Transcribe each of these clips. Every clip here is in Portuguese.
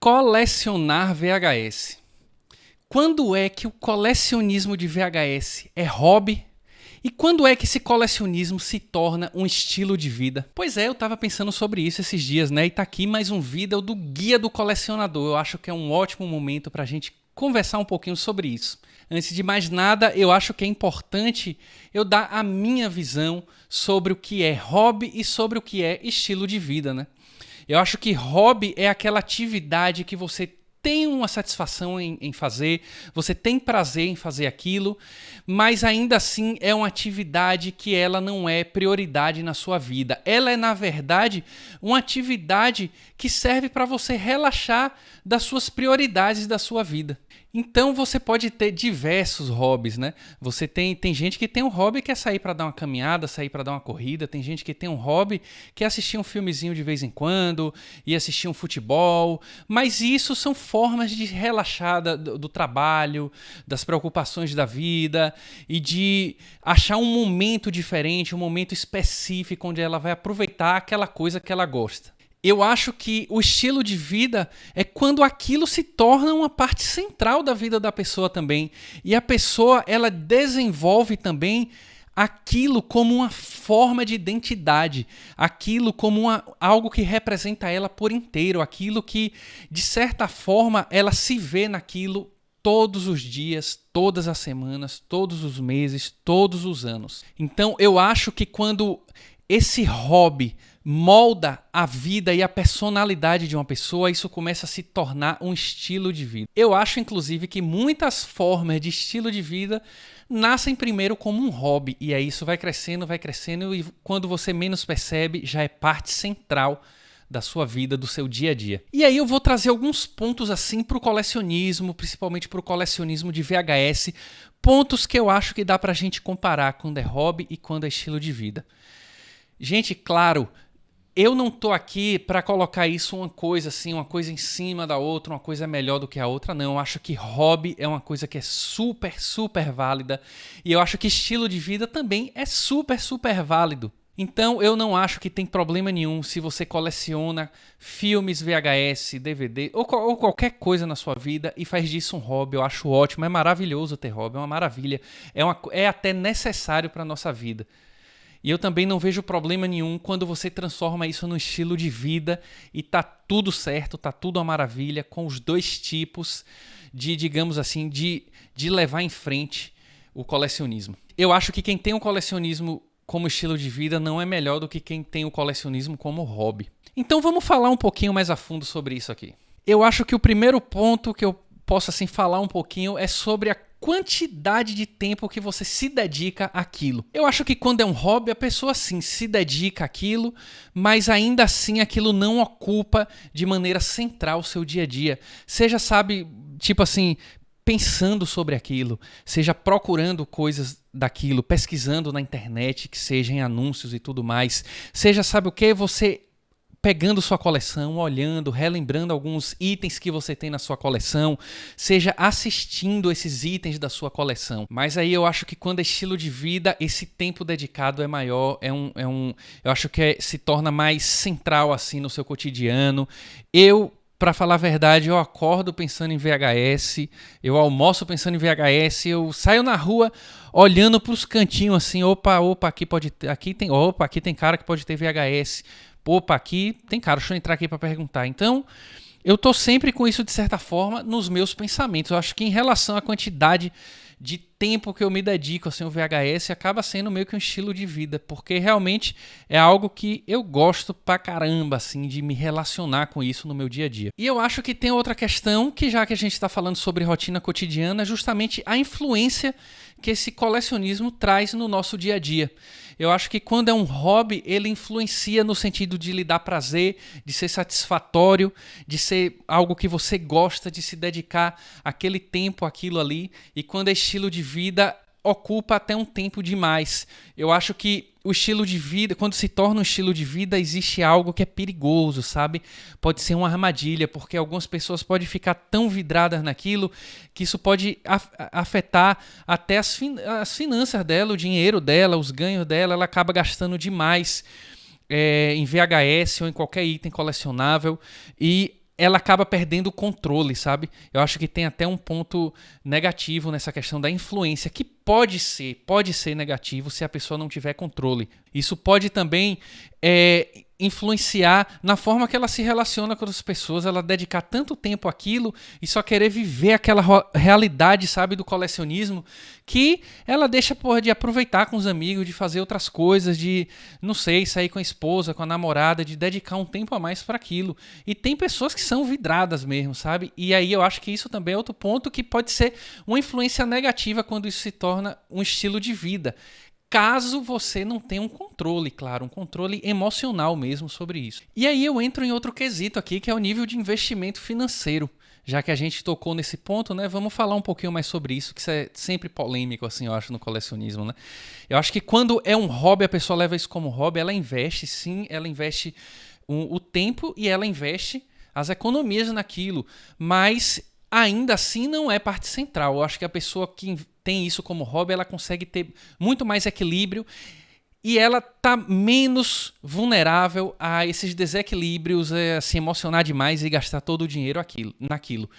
Colecionar VHS. Quando é que o colecionismo de VHS é hobby? E quando é que esse colecionismo se torna um estilo de vida? Pois é, eu tava pensando sobre isso esses dias, né? E tá aqui mais um vídeo do Guia do Colecionador. Eu acho que é um ótimo momento pra gente conversar um pouquinho sobre isso. Antes de mais nada, eu acho que é importante eu dar a minha visão sobre o que é hobby e sobre o que é estilo de vida, né? Eu acho que hobby é aquela atividade que você tem uma satisfação em fazer, você tem prazer em fazer aquilo, mas ainda assim é uma atividade que ela não é prioridade na sua vida. Ela é, na verdade, uma atividade que serve para você relaxar das suas prioridades da sua vida. Então você pode ter diversos hobbies, né? Você tem gente que tem um hobby que é sair para dar uma caminhada, sair para dar uma corrida, tem gente que tem um hobby que é assistir um filmezinho de vez em quando e assistir um futebol, mas isso são formas de relaxar do trabalho, das preocupações da vida e de achar um momento diferente, um momento específico onde ela vai aproveitar aquela coisa que ela gosta. Eu acho que o estilo de vida é quando aquilo se torna uma parte central da vida da pessoa também. E a pessoa, ela desenvolve também aquilo como uma forma de identidade, aquilo como algo que representa ela por inteiro, aquilo que, de certa forma, ela se vê naquilo todos os dias, todas as semanas, todos os meses, todos os anos. Então, eu acho que quando esse hobby molda a vida e a personalidade de uma pessoa, isso começa a se tornar um estilo de vida. Eu acho, inclusive, que muitas formas de estilo de vida nascem primeiro como um hobby, e aí isso vai crescendo, e quando você menos percebe, já é parte central da sua vida, do seu dia a dia. E aí eu vou trazer alguns pontos assim para o colecionismo, principalmente para o colecionismo de VHS, pontos que eu acho que dá para a gente comparar quando é hobby e quando é estilo de vida. Gente, claro, eu não tô aqui para colocar isso uma coisa assim, uma coisa em cima da outra, uma coisa melhor do que a outra, não. Eu acho que hobby é uma coisa que é super, super válida. E eu acho que estilo de vida também é super, super válido. Então eu não acho que tem problema nenhum se você coleciona filmes, VHS, DVD ou qualquer coisa na sua vida e faz disso um hobby. Eu acho ótimo, é maravilhoso ter hobby, é uma maravilha. É até necessário para a nossa vida. E eu também não vejo problema nenhum quando você transforma isso num estilo de vida e tá tudo certo, tá tudo uma maravilha, com os dois tipos de, digamos assim, de levar em frente o colecionismo. Eu acho que quem tem o colecionismo como estilo de vida não é melhor do que quem tem o colecionismo como hobby. Então vamos falar um pouquinho mais a fundo sobre isso aqui. Eu acho que o primeiro ponto que eu posso assim falar um pouquinho é sobre a quantidade de tempo que você se dedica àquilo. Eu acho que quando é um hobby, a pessoa sim se dedica àquilo, mas ainda assim aquilo não ocupa de maneira central o seu dia a dia. Seja, sabe, tipo assim, pensando sobre aquilo, seja procurando coisas daquilo, pesquisando na internet, que sejam anúncios e tudo mais. Seja, sabe o que? Você pegando sua coleção, olhando, relembrando alguns itens que você tem na sua coleção, seja assistindo esses itens da sua coleção. Mas aí eu acho que quando é estilo de vida, esse tempo dedicado é maior, eu acho que se torna mais central assim no seu cotidiano. Para falar a verdade, eu acordo pensando em VHS, eu almoço pensando em VHS, eu saio na rua olhando para os cantinhos assim, opa, aqui tem cara que pode ter VHS. Opa, aqui tem cara, deixa eu entrar aqui para perguntar. Então, eu tô sempre com isso, de certa forma, nos meus pensamentos. Eu acho que em relação à quantidade de tempo que eu me dedico assim, ao VHS, acaba sendo meio que um estilo de vida, porque realmente é algo que eu gosto pra caramba, assim, de me relacionar com isso no meu dia a dia. E eu acho que tem outra questão, que já que a gente está falando sobre rotina cotidiana, é justamente a influência que esse colecionismo traz no nosso dia a dia. Eu acho que quando é um hobby, ele influencia no sentido de lhe dar prazer, de ser satisfatório, de ser algo que você gosta, de se dedicar aquele tempo, aquilo ali. E quando é estilo de vida, ocupa até um tempo demais. Eu acho que o estilo de vida, quando se torna um estilo de vida, existe algo que é perigoso, sabe? Pode ser uma armadilha, porque algumas pessoas podem ficar tão vidradas naquilo que isso pode afetar até as finanças dela, o dinheiro dela, os ganhos dela. Ela acaba gastando demais em VHS ou em qualquer item colecionável e ela acaba perdendo o controle, sabe? Eu acho que tem até um ponto negativo nessa questão da influência, que pode ser negativo se a pessoa não tiver controle. Isso pode também influenciar na forma que ela se relaciona com outras pessoas, ela dedicar tanto tempo àquilo e só querer viver aquela realidade, sabe, do colecionismo, que ela deixa de aproveitar com os amigos, de fazer outras coisas, de, não sei, sair com a esposa, com a namorada, de dedicar um tempo a mais para aquilo. E tem pessoas que são vidradas mesmo, sabe? E aí eu acho que isso também é outro ponto que pode ser uma influência negativa quando isso se torna um estilo de vida. Caso você não tenha um controle, claro, um controle emocional mesmo sobre isso. E aí eu entro em outro quesito aqui, que é o nível de investimento financeiro. Já que a gente tocou nesse ponto, né, vamos falar um pouquinho mais sobre isso, que isso é sempre polêmico, assim, eu acho, no colecionismo, né? Eu acho que quando é um hobby, a pessoa leva isso como hobby, ela investe, sim, ela investe o tempo e ela investe as economias naquilo, mas ainda assim não é parte central. Eu acho que a pessoa que tem isso como hobby, ela consegue ter muito mais equilíbrio e ela tá menos vulnerável a esses desequilíbrios, se emocionar demais e gastar todo o dinheiro naquilo.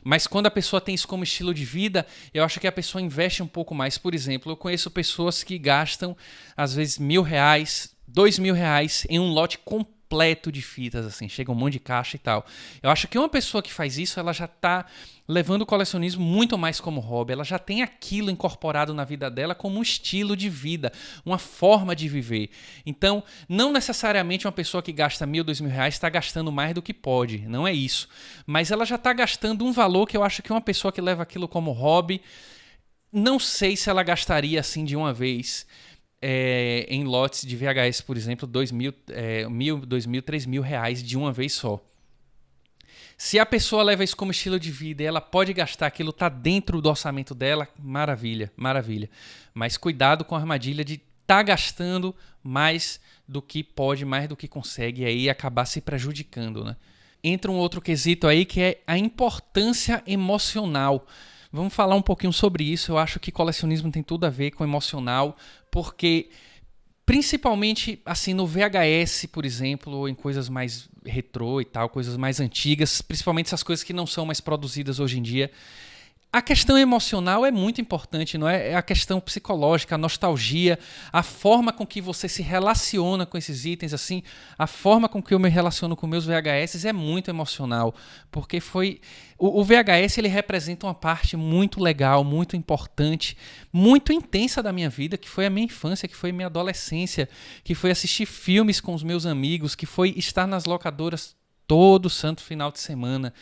Mas quando a pessoa tem isso como estilo de vida, eu acho que a pessoa investe um pouco mais. Por exemplo, eu conheço pessoas que gastam, às vezes, R$1.000, R$2.000 em um lote completo de fitas, assim, chega um monte de caixa e tal. Eu acho que uma pessoa que faz isso, ela já tá levando o colecionismo muito mais como hobby, ela já tem aquilo incorporado na vida dela como um estilo de vida, uma forma de viver. Então, não necessariamente uma pessoa que gasta R$1.000, R$2.000 está gastando mais do que pode, não é isso. Mas ela já está gastando um valor que eu acho que uma pessoa que leva aquilo como hobby, não sei se ela gastaria assim de uma vez. Em lotes de VHS, por exemplo, R$2.000, R$1.000, R$2.000, R$3.000 de uma vez só. Se a pessoa leva isso como estilo de vida e ela pode gastar aquilo, tá dentro do orçamento dela, maravilha, maravilha. Mas cuidado com a armadilha de tá gastando mais do que pode, mais do que consegue, e aí acabar se prejudicando, né? Entra um outro quesito aí que é a importância emocional. Vamos falar um pouquinho sobre isso. Eu acho que colecionismo tem tudo a ver com emocional, porque principalmente assim no VHS, por exemplo, ou em coisas mais retrô e tal, coisas mais antigas, principalmente essas coisas que não são mais produzidas hoje em dia, a questão emocional é muito importante, não é? É a questão psicológica, a nostalgia, a forma com que você se relaciona com esses itens, assim, a forma com que eu me relaciono com meus VHS é muito emocional, porque foi o VHS, ele representa uma parte muito legal, muito importante, muito intensa da minha vida, que foi a minha infância, que foi a minha adolescência, que foi assistir filmes com os meus amigos, que foi estar nas locadoras todo santo final de semana.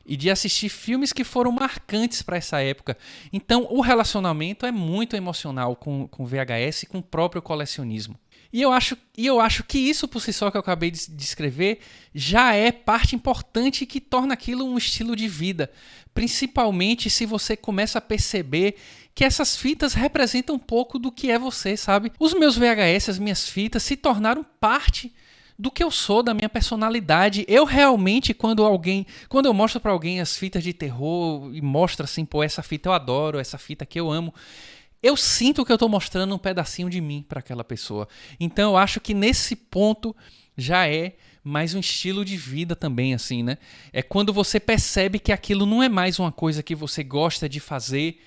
E de assistir filmes que foram marcantes para essa época. Então, o relacionamento é muito emocional com VHS e com o próprio colecionismo. E eu acho que isso, por si só, que eu acabei de descrever, já é parte importante que torna aquilo um estilo de vida. Principalmente se você começa a perceber que essas fitas representam um pouco do que é você, sabe? Os meus VHS, as minhas fitas, se tornaram parte do que eu sou, da minha personalidade. Eu realmente, quando eu mostro pra alguém as fitas de terror e mostro assim, pô, essa fita eu adoro, essa fita que eu amo, eu sinto que eu tô mostrando um pedacinho de mim pra aquela pessoa. Então eu acho que nesse ponto já é mais um estilo de vida também, assim, né? É quando você percebe que aquilo não é mais uma coisa que você gosta de fazer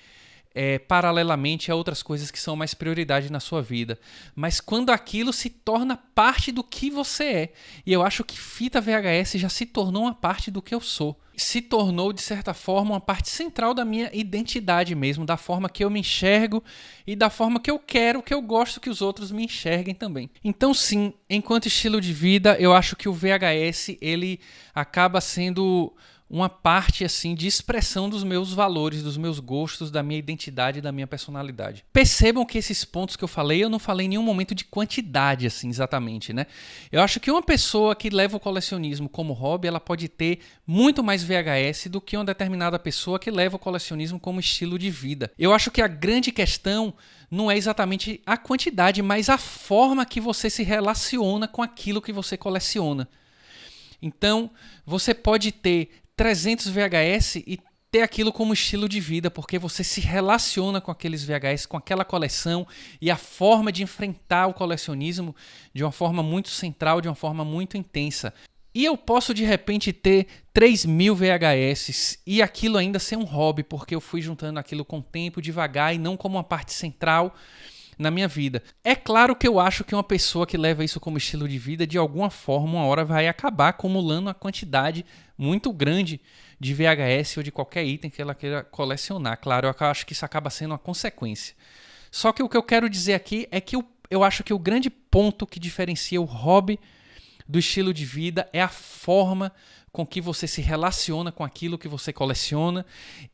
paralelamente a outras coisas que são mais prioridade na sua vida. Mas quando aquilo se torna parte do que você é. E eu acho que fita VHS já se tornou uma parte do que eu sou. Se tornou, de certa forma, uma parte central da minha identidade mesmo, da forma que eu me enxergo e da forma que eu quero, que eu gosto que os outros me enxerguem também. Então, sim, enquanto estilo de vida, eu acho que o VHS, ele acaba sendo uma parte assim de expressão dos meus valores, dos meus gostos, da minha identidade e da minha personalidade. Percebam que esses pontos que eu não falei em nenhum momento de quantidade assim exatamente, né? Eu acho que uma pessoa que leva o colecionismo como hobby, ela pode ter muito mais VHS do que uma determinada pessoa que leva o colecionismo como estilo de vida. Eu acho que a grande questão não é exatamente a quantidade, mas a forma que você se relaciona com aquilo que você coleciona. Então, você pode ter 300 VHS e ter aquilo como estilo de vida, porque você se relaciona com aqueles VHS, com aquela coleção, e a forma de enfrentar o colecionismo de uma forma muito central, de uma forma muito intensa. E eu posso de repente ter 3.000 VHS e aquilo ainda ser um hobby, porque eu fui juntando aquilo com o tempo, devagar e não como uma parte central na minha vida. É claro que eu acho que uma pessoa que leva isso como estilo de vida, de alguma forma, uma hora vai acabar acumulando uma quantidade muito grande de VHS ou de qualquer item que ela queira colecionar. Claro, eu acho que isso acaba sendo uma consequência. Só que o que eu quero dizer aqui é que eu acho que o grande ponto que diferencia o hobby do estilo de vida é a forma com que você se relaciona com aquilo que você coleciona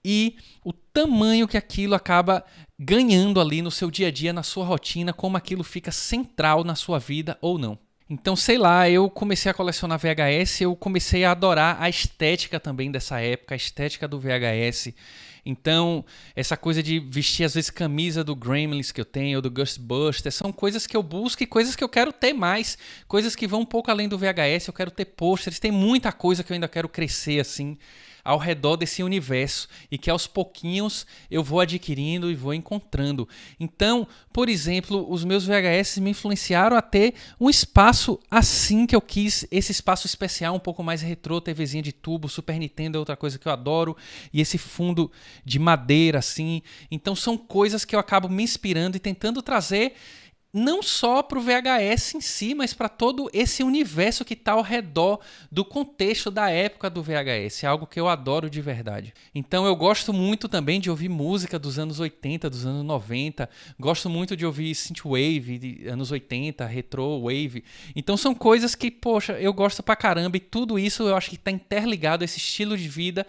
e o tamanho que aquilo acaba ganhando ali no seu dia a dia, na sua rotina, como aquilo fica central na sua vida ou não. Então, sei lá, eu comecei a colecionar VHS, eu comecei a adorar a estética também dessa época, a estética do VHS. Então, essa coisa de vestir às vezes camisa do Gremlins que eu tenho, ou do Ghostbusters, são coisas que eu busco e coisas que eu quero ter mais, coisas que vão um pouco além do VHS, eu quero ter pôsteres, tem muita coisa que eu ainda quero crescer assim, ao redor desse universo e que aos pouquinhos eu vou adquirindo e vou encontrando. Então, por exemplo, os meus VHS me influenciaram a ter um espaço assim que eu quis, esse espaço especial, um pouco mais retrô, TVzinha de tubo, Super Nintendo é outra coisa que eu adoro, e esse fundo de madeira assim. Então são coisas que eu acabo me inspirando e tentando trazer não só para o VHS em si, mas para todo esse universo que está ao redor do contexto da época do VHS. É algo que eu adoro de verdade. Então eu gosto muito também de ouvir música dos anos 80, dos anos 90. Gosto muito de ouvir synthwave de anos 80, retro wave. Então são coisas que, poxa, eu gosto pra caramba e tudo isso eu acho que está interligado a esse estilo de vida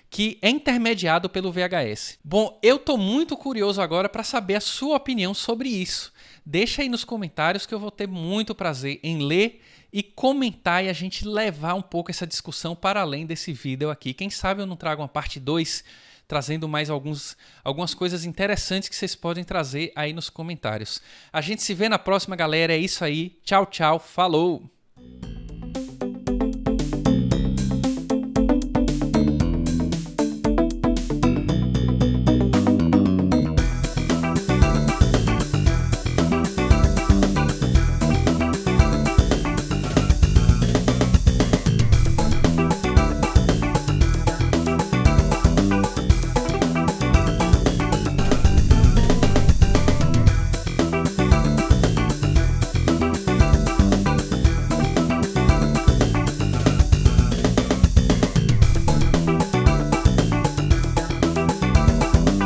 que é intermediado pelo VHS. Bom, eu tô muito curioso agora para saber a sua opinião sobre isso. Deixa aí nos comentários que eu vou ter muito prazer em ler e comentar e a gente levar um pouco essa discussão para além desse vídeo aqui. Quem sabe eu não trago uma parte 2 trazendo mais algumas coisas interessantes que vocês podem trazer aí nos comentários. A gente se vê na próxima, galera. É isso aí. Tchau, tchau. Falou!